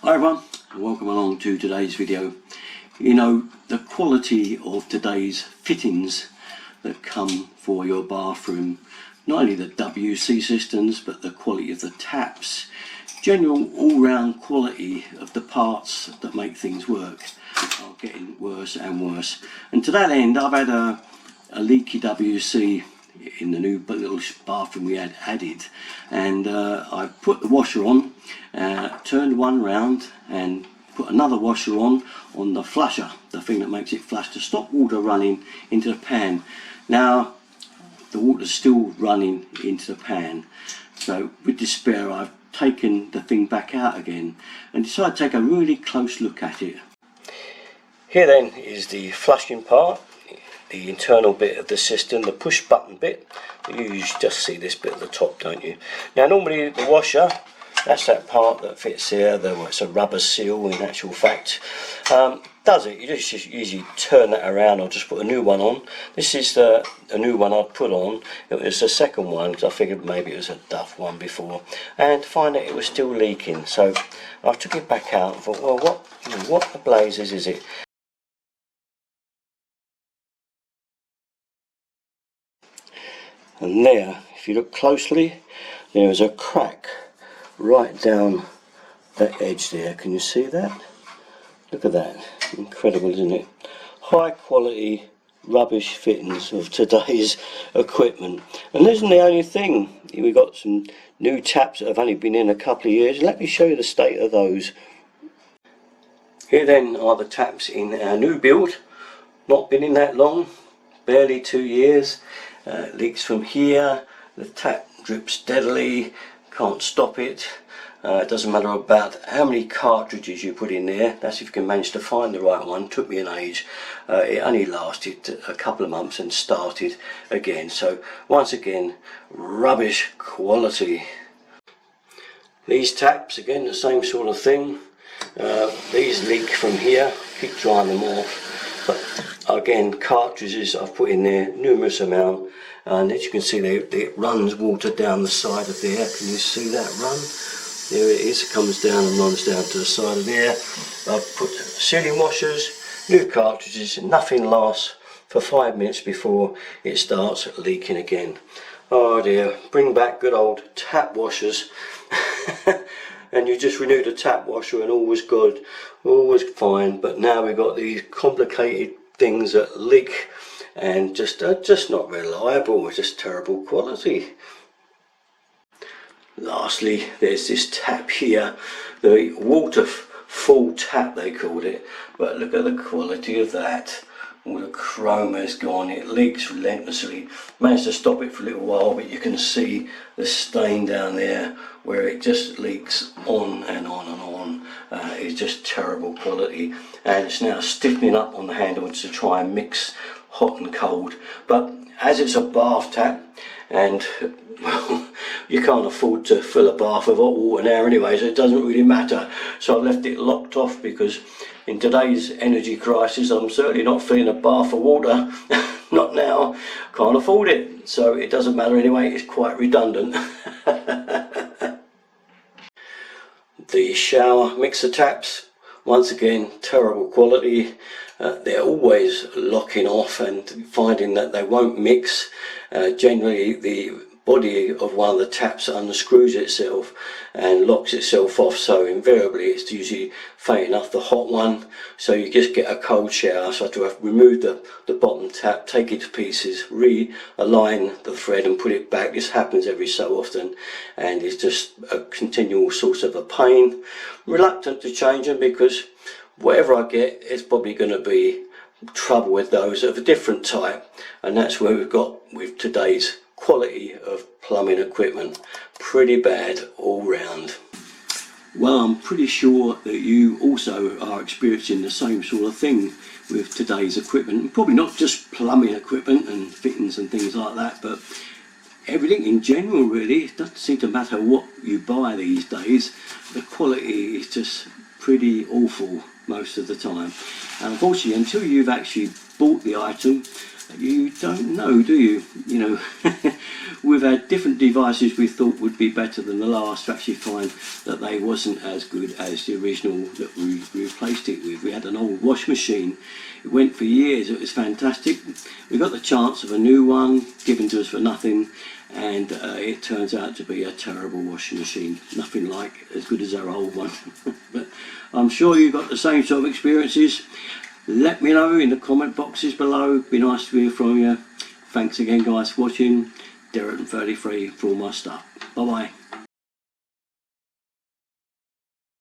Hi everyone, and welcome along to today's video. You know, the quality of today's fittings that come for your bathroom, not only the WC cisterns but the quality of the taps, general all-round quality of the parts that make things work are getting worse and worse. And to that end, I've had a leaky WC in the new little bathroom we had added, and I put the washer on, turned one round and put another washer on the flusher, the thing that makes it flush, to stop water running into the pan. Now the water's still running into the pan, so with despair I've taken the thing back out again and decided to take a really close look at it. Here then is the flushing part, the internal bit of the cistern, the push button bit. You just see this bit at the top, don't you? Now normally the washer, that's that part that fits here, it's a rubber seal in actual fact. Does it? You just usually turn that around or just put a new one on. This is a new one I'd put on. It was the second one because I figured maybe it was a duff one before, and to find that it was still leaking. So I took it back out and thought, well, what the blazes is it? And there, if you look closely, there is a crack right down that edge there. Can you see that? Look at that. Incredible, isn't it? High quality rubbish fittings of today's equipment. And this isn't the only thing. We've got some new taps that have only been in a couple of years. Let me show you the state of those. Here then are the taps in our new build. Not been in that long, barely 2 years. Leaks from here, the tap drips steadily, can't stop it. It doesn't matter about how many cartridges you put in there, that's if you can manage to find the right one. Took me an age. It only lasted a couple of months and started again. So once again, rubbish quality. These taps, again, the same sort of thing. These leak from here, keep drying them off. But again, cartridges I've put in there, numerous amount, and as you can see it runs water down the side of there. Can you see that run? There it is, it comes down and runs down to the side of there. I've put sealing washers, new cartridges, nothing lasts for 5 minutes before it starts leaking again. Oh dear, bring back good old tap washers. And you just renewed a tap washer and all was good, all was fine, but now we've got these complicated things that leak and just not reliable, just terrible quality. Lastly, there's this tap here, the waterfall tap they called it, but look at the quality of that. All the chrome has gone, it leaks relentlessly. Managed to stop it for a little while, but you can see the stain down there where it just leaks on and on and on. It's just terrible quality, and it's now stiffening up on the handle to try and mix hot and cold. But as it's a bath tap, and well, you can't afford to fill a bath with hot water now anyway, so it doesn't really matter. So I've left it locked off because in today's energy crisis I'm certainly not filling a bath of water. Not now, can't afford it, so it doesn't matter anyway, it's quite redundant. The shower mixer taps, once again terrible quality. They're always locking off and finding that they won't mix. Generally the body of one of the taps unscrews itself and locks itself off, so invariably it's usually faint enough the hot one, so you just get a cold shower. So I have to remove the bottom tap, take it to pieces, realign the thread and put it back. This happens every so often and it's just a continual source of a pain. I'm reluctant to change them because whatever I get, it's probably going to be trouble with those of a different type, and that's where we've got with today's quality of plumbing equipment. Pretty bad all round. Well, I'm pretty sure that you also are experiencing the same sort of thing with today's equipment. Probably not just plumbing equipment and fittings and things like that, but everything in general really. It doesn't seem to matter what you buy these days, the quality is just pretty awful most of the time. And unfortunately, until you've actually bought the item, you don't know, do you? You know, we've had different devices we thought would be better than the last to actually find that they wasn't as good as the original that we replaced it with. We had an old wash machine. It went for years. It was fantastic. We got the chance of a new one given to us for nothing, and it turns out to be a terrible washing machine. Nothing like as good as our old one. But I'm sure you've got the same sort of experiences. Let me know in the comment boxes below. Be nice to hear from you. Thanks again guys for watching. Derek33 for all my stuff. Bye bye.